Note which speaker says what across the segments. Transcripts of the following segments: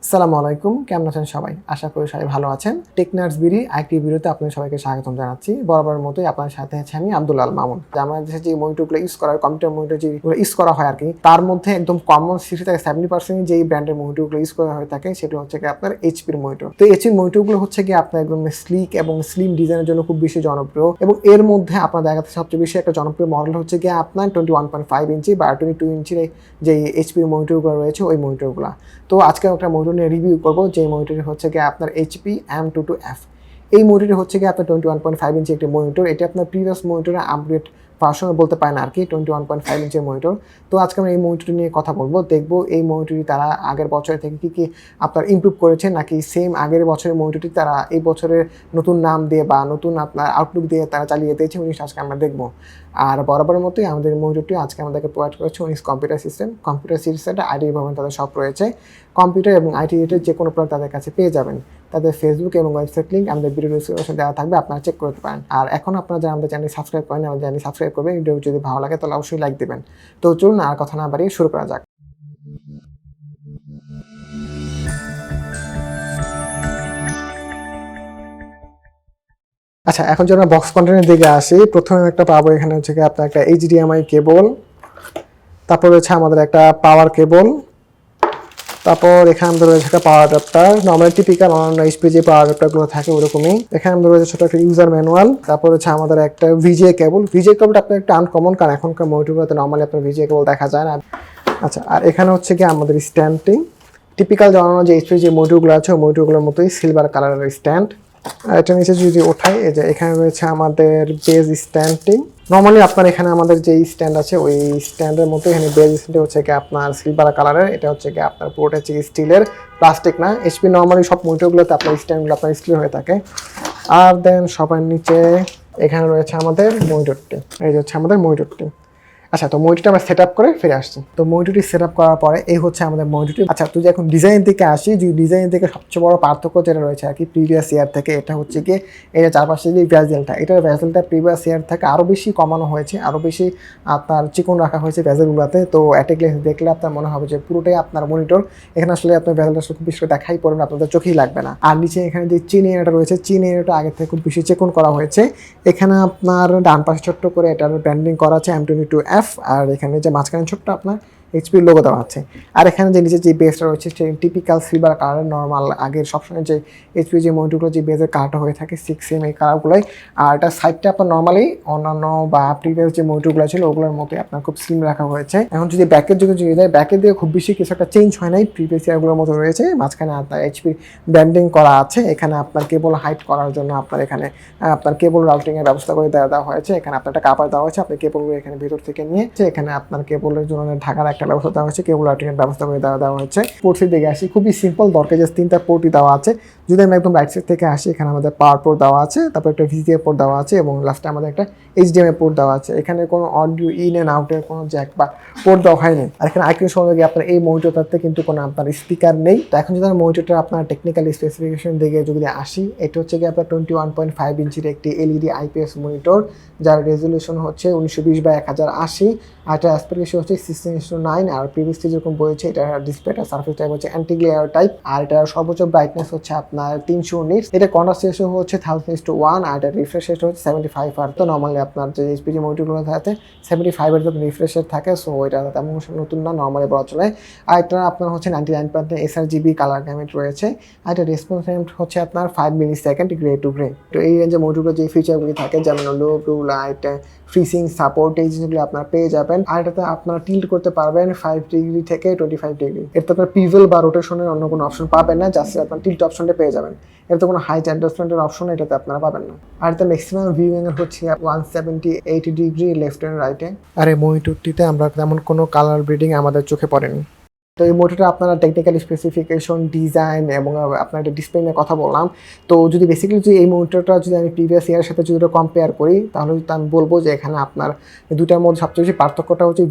Speaker 1: আসসালামু আলাইকুম, কেমন আছেন সবাই? আশা করি সবাই ভালো আছেন। টেকনার্স বিডি আরেকটি ভিডিওতে আপনাদের সবাইকে স্বাগতম জানাচ্ছি। বরাবরের মতোই আপনার সাথে আছি আমি আব্দুল আল মামুন। আমাদের দেশে যে মনিটরগুলো ইউজ করা হয়, কম্পিউটার মনিটর যেগুলো ইউজ করা হয় আরকি, তার মধ্যে একদম কমন 60 থেকে 70% যেই ব্র্যান্ডের মনিটরগুলো ইউজ করা হয়ে থাকে সেটা হচ্ছে গিয়ে আপনার এইচপির মনিটর। তো এইচপির মনিটরগুলো হচ্ছে গিয়ে আপনার একদম স্লিক এবং স্লিম ডিজাইনের জন্য খুব বেশি জনপ্রিয় এবং এর মধ্যে আপনার দেখা যাচ্ছে সবচেয়ে বেশি একটা জনপ্রিয় মডেল হচ্ছে গিয়ে আপনার 21.5 ইঞ্চি বা 22 ইঞ্চির যে এইচপির মনিটরগুলো রয়েছে ওই মনিটরগুলো। তো আজকে একটা মনিটর নিয়ে রিভিউ করবো, যে মনিটরটি হচ্ছে গিয়ে আপনার HP M22f। এই মনিটরটি হচ্ছে গিয়ে আপনার 21.5 ইঞ্চি একটি মনিটর। এটি আপনার প্রিভিয়াস মনিটরে আপগ্রেড ভার্সন বলতে পারেন আর কি, 21.5 ইঞ্চের মনিটর। তো আজকে আমরা এই মনিটরটি নিয়ে কথা বলবো, দেখবো এই মনিটরটি তারা আগের বছরের থেকে কী কী আপনার ইমপ্রুভ করেছে, নাকি সেম আগের বছরের মনিটরটি তারা এই বছরের নতুন নাম দিয়ে বা নতুন আপনার আউটলুক দিয়ে তারা চালিয়ে দিয়েছে। জিনিসটা আজকে আমরা দেখবো। আর বরাবরের মতোই আমাদের মনিটরটি আজকে আমাদেরকে প্রোভাইড করেছে উনিশ কম্পিউটার সিস্টেম। কম্পিউটার সিস্টেমটা আইটি ভবন তাদের সব রয়েছে। কম্পিউটার এবং আইটি রিলেটেড যে কোনো প্রোডাক্ট তাদের কাছে পেয়ে যাবেন। তাদের ফেসবুক এবং ওয়েবসাইট লিঙ্ক আমাদের ভিডিও ডিসক্রিপশনে দেওয়া থাকবে, আপনারা চেক করতে পারেন। আর এখন আপনারা যারা আমাদের চ্যানেল সাবস্ক্রাইব করেন, আমাদের চ্যানেল সাবস্ক্রাইব করবেন। ভিডিও যদি ভালো লাগে তাহলে অবশ্যই লাইক দেবেন। তো চলুন আর কথা না বাড়িয়ে শুরু করা যাক। আচ্ছা, এখন যদি আমরা বক্স কন্টেন্টের দিকে আসি, প্রথমে একটা পাবো এখানে হচ্ছে কি আপনার একটা HDMI কেবল, তারপর রয়েছে আমাদের একটা পাওয়ার কেবল, তারপর এখানে আমাদের রয়েছে একটা পাওয়ার অ্যাডাপ্টার, নর্মালি টিপিক্যাল অন্যান্য এইচপি যে পাওয়ার অ্যাডাপ্টারগুলো থাকে ওরকমই। এখানে আমাদের রয়েছে ছোট একটা ইউজার ম্যানুয়াল, তারপর হচ্ছে আমাদের একটা ভিজিএ কেবল। ভিজিএ কেবলটা আপনার একটা আনকমন, কারণ এখনকার মনিটরগুলোতে নর্মালি আপনার ভিজিএ কেবল দেখা যায় না। আচ্ছা, আর এখানে হচ্ছে কি আমাদের স্ট্যান্ডিং, টিপিক্যাল যে অন্যান্য যে এইচপি যে মনিটরগুলো আছে ওই মনিটরগুলোর মতোই সিলভার কালারের স্ট্যান্ড। আর এটা নিচে যদি ওঠাই, এই যে এখানে রয়েছে আমাদের বেজ স্ট্যান্ডিং। নর্মালি আপনার এখানে আমাদের যে স্ট্যান্ড আছে ওই স্ট্যান্ডের মতো এখানে বেজ স্ট্যান্ড হচ্ছে কি আপনার সিলভার কালারের। এটা হচ্ছে কি আপনার পুরোটা হচ্ছে স্টিলের, প্লাস্টিক না। এইচপি নর্মালি সব মনিটরগুলোতে আপনার স্ট্যান্ডগুলো আপনার স্টিল হয়ে থাকে। আর দেন সবার নিচে এখানে রয়েছে আমাদের মনিটরটি, এই যে হচ্ছে আমাদের মনিটরটি। আচ্ছা, তো মনিটরটি আমরা সেট আপ করে ফিরে আসছি। তো মনিটরটি সেট আপ করার পরে এই হচ্ছে আমাদের মনিটরটি। আচ্ছা, তো যে এখন ডিজাইন থেকে আসি, যে ডিজাইন থেকে সবচেয়ে বড় পার্থক্য যেটা রয়েছে আর কি প্রিভিয়াস ইয়ার থেকে, এটা হচ্ছে কি এটা চারপাশে যে ভ্যাজেলটা, এটার ভ্যাজেলটা প্রিভিয়াস ইয়ার থেকে আরও বেশি কমানো হয়েছে, আরও বেশি আপনার চিকন রাখা হয়েছে ভ্যাজেলগুলোতে। তো অ্যাট এ গ্লেন্স দেখলে আপনার মনে হবে যে পুরোটাই আপনার মনিটর। এখানে আসলে আপনার ভ্যাজেলটা খুব বেশি দেখাই পড়বে না, আপনাদের চোখেই লাগবে না। আর নিচে এখানে যে চিন এরিয়াটা রয়েছে, চিন এরিয়াটা আগে থেকে খুব বেশি চিকন করা হয়েছে। এখানে আপনার ডান পাশে ছোট্ট করে এটার ব্র্যান্ডিং করা আছে M22f, আর এখানে যে মাঝখানে ছোট্ট আপনার এইচপির লোগো দেওয়া আছে। আর এখানে যে নিচে যে বেসটা রয়েছে সেই টিপিক্যাল সিলভার কালারের, নর্মাল আগের সবসময় যে এইচপি যে মনিটরগুলো যে বেসের কালারটা হয়ে থাকে 6M এই কালারগুলোই। আর এটা সাইডটা আপনার নর্মালি অন্যান্য বা প্রিভিয়াস যে মনিটরগুলো ছিল ওগুলোর মতোই আপনার খুব স্লিম রাখা হয়েছে। এখন যদি ব্যাকের যুগে যদি যায়, ব্যাকের দিকে খুব বেশি কিছু একটা চেঞ্জ হয় নাই, প্রিভিয়াস ইয়ারগুলোর মতো রয়েছে। মাঝখানে আপনার এইচপির ব্র্যান্ডিং করা আছে। এখানে আপনার কেবল হাইট করার জন্য আপনার এখানে আপনার কেবল রাউটিংয়ের ব্যবস্থা করে দেওয়া হয়েছে। এখানে আপনার একটা কাপড় দেওয়া হয়েছে, আপনি কেবলগুলো এখানে ভেতর থেকে নিয়ে এখানে আপনার কেবলের জন্য ঢাকার একটা ব্যবস্থা দেওয়া হয়েছে, কেবল রাউটিংয়ের ব্যবস্থা করে দেওয়া হয়েছে। পোর্টসের দিকে আসি, খুবই সিম্পল, দরকার জাস্ট 3টা পোর্টই দেওয়া আছে। যদি আমি একদম রাইট সাইড থেকে আসি, এখানে আমাদের পাওয়ার পোর্ট দেওয়া আছে, তারপর একটা ভিজিএ পোর্ট দেওয়া আছে এবং লাস্টে আমাদের একটা HDMI পোর্ট দেওয়া আছে। এখানে কোনো অডিও ইন অ্যান্ড আউটের কোনো জ্যাক বা পোর্ট দেওয়া হয়নি। আর এখানে আরেকটি সময় আপনার এই মনিটরটাতে কিন্তু কোনো আপনার স্পিকার নেই। তো এখন যদি মনিটরটা আপনার টেকনিক্যাল স্পেসিফিকেশন দিকে যদি আসি, এটা হচ্ছে কি আপনার 21.5 ইঞ্চির একটি এলইডি IPS মনিটর, যার রেজলিউশন হচ্ছে 1920x1080, আর এটা অ্যাসপেক্ট রেশিও হচ্ছে 16:9। আর প্রিভিয়াসলি যেরকম বলেছে এটা ডিসপ্লেটা সারফেস টাইপ হচ্ছে অ্যান্টি গ্লেয়ার টাইপ, আর এটা সর্বোচ্চ ব্রাইটনেস হচ্ছে আপনার 319। এটা কন্ট্রাস্ট রেশিও হচ্ছে 1000:1, আর এটা রিফ্রেশ রেট হচ্ছে 75। আর তো নর্মালি আপনার যে এইচপি মনিটরগুলো থাকে 75-এর যখন রিফ্রেশ রেট থাকে, সো এটা তেমন নতুন না, নর্মালি বলা চলে। আর এটা আপনার হচ্ছে 99% sRGB কালার গ্যামেট রয়েছে। আর এটা রেসপন্স টাইম হচ্ছে আপনার 5 মিলিসেকেন্ড গ্রে টু গ্রে। তো এই রেঞ্জে মনিটরগুলো যে ফিচারগুলি থাকে, যেমন low blue light, freezing support, এই জিনিসগুলো আপনারা পেয়ে যাবেন। আর এটাতে আপনারা টিল্ট করতে পারবেন 5 ডিগ্রি থেকে 25 ডিগ্রি। এটাতে আপনার পিভেল বা রোটেশনের অন্য কোনো অপশন পাবেন না, জাস্ট আপনার টিল্ট অপশনটা পেয়ে যাবেন। এটাতে কোনো হাইট অ্যাডজাস্টমেন্টের অপশন এটাতে আপনারা পাবেন না। আর এতে ম্যাক্সিমাম ভিউ অ্যাঙ্গেল হচ্ছে 178 ডিগ্রি লেফট অ্যান্ড রাইটে। আর এই মনিটরটিতে আমরা তেমন কোনো কালার ব্রিডিং আমাদের চোখে পড়েনি। তো এই মনিটরটা আপনারা টেকনিক্যাল স্পেসিফিকেশন, ডিজাইন এবং আপনার একটা ডিসপ্লে নিয়ে কথা বললাম। তো যদি বেসিক্যালি যদি এই মনিটরটা যদি আমি প্রিভিয়াস ইয়ারের সাথে যদি কম্পেয়ার করি, তাহলে আমি বলবো যে এখানে আপনার দুটার মধ্যে সবচেয়ে বেশি পার্থক্যটা হচ্ছে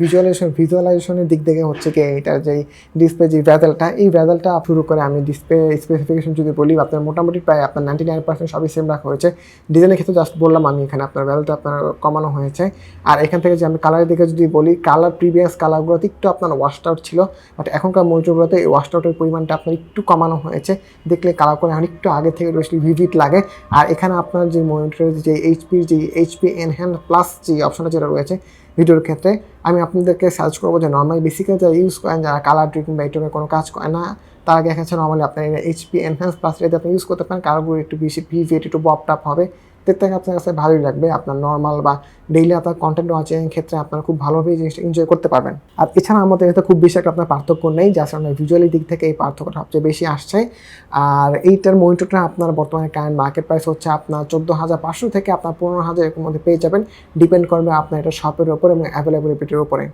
Speaker 1: ভিজুয়ালাইজেশনের দিক থেকে হচ্ছে কি এটার যে ডিসপ্লে যে ভ্যাজেলটা, এই ভ্যাজেলটা শুরু করে আমি ডিসপ্লে স্পেসিফিকেশন যদি বলি, আপনার মোটামুটি প্রায় আপনার 99% সবই সেম রাখা হয়েছে। ডিজাইনের ক্ষেত্রে জাস্ট বললাম আমি এখানে আপনার ভ্যাজেলটা আপনার কমানো হয়েছে। আর এখান থেকে যে আমি কালারের দিকে যদি বলি, কালার প্রিভিয়াস কালারগুলোতে একটু আপনার ওয়াশড আউট ছিল, বাট এখনকার মনিটরগুলোতে এই ওয়াশ আউটের পরিমাণটা আপনার একটু কমানো হয়েছে, দেখলে কালার করে এখন একটু আগে থেকে বেশি ভিভিড লাগে। আর এখানে আপনার যে মনিটরের যে এইচপি এনহ্যান্স প্লাস যে অপশনটা যেটা রয়েছে ভিডিওর ক্ষেত্রে, আমি আপনাদেরকে সাজেস্ট করবো যে নর্মালি বেসিক্যালি যারা ইউজ করেন, যারা কালার ট্রিকিং বা এইটুকু কোনো কাজ করে না, তার আগে এখানে নর্মালি আপনার এইচপি এনহ্যান্স প্লাস যদি আপনি ইউজ করতে পারেন, কালারগুলো একটু বেশি ভিভিড, একটু বপ টাপ হবে, দেখতে আপনার কাছে ভালোই লাগবে। আপনার নর্মাল বা ডেইলি আপনার কন্টেন্ট ওয়াচিং ক্ষেত্রে আপনারা খুব ভালোভাবে এই জিনিসটা এনজয় করতে পারবেন। আর এছাড়া আমাদের এতে খুব বেশি একটা আপনার পার্থক্য নেই, জাস্ট আপনার ভিজুয়ালি দিক থেকে এই পার্থক্যটা সবচেয়ে বেশি আসছে। আর এইটার মনিটরটা আপনার বর্তমানে কারেন্ট মার্কেট প্রাইস হচ্ছে আপনার 14,500 থেকে আপনার 15,000 এর মধ্যে পেয়ে যাবেন, ডিপেন্ড করবে আপনার এটা শপের উপর এবং অ্যাভেলেবিলিটির উপরে।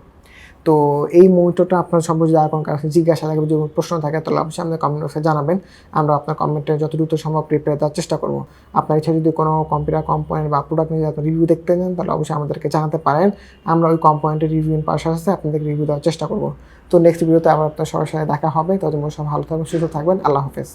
Speaker 1: তো এই মনিটরটা আপনার সম্পর্কে যারা কোনো কাছে জিজ্ঞাসা থাকে, যদি প্রশ্ন থাকে, তাহলে অবশ্যই আমাদের কমেন্ট বক্সে জানাবেন, আমরা আপনার কমেন্টে যত দ্রুত সম্ভব রিপ্লাই দেওয়ার চেষ্টা করবো। আপনার ইচ্ছা যদি কোনো কম্পিউটার কম্পোনেন্ট বা প্রোডাক্ট নিয়ে আপনি রিভিউ দেখতে চান, তাহলে অবশ্যই আমাদেরকে জানাতে পারেন, আমরা ওই কম্পোনেন্টের রিভিউ পাশাপাশি আপনাদেরকে রিভিউ দেওয়ার চেষ্টা করবো। তো নেক্সট ভিডিওতে আবার আপনার সবার সাথে দেখা হবে, ততদিন সব ভালো থাকবেন, সুস্থ থাকবেন, আল্লাহ হাফেজ।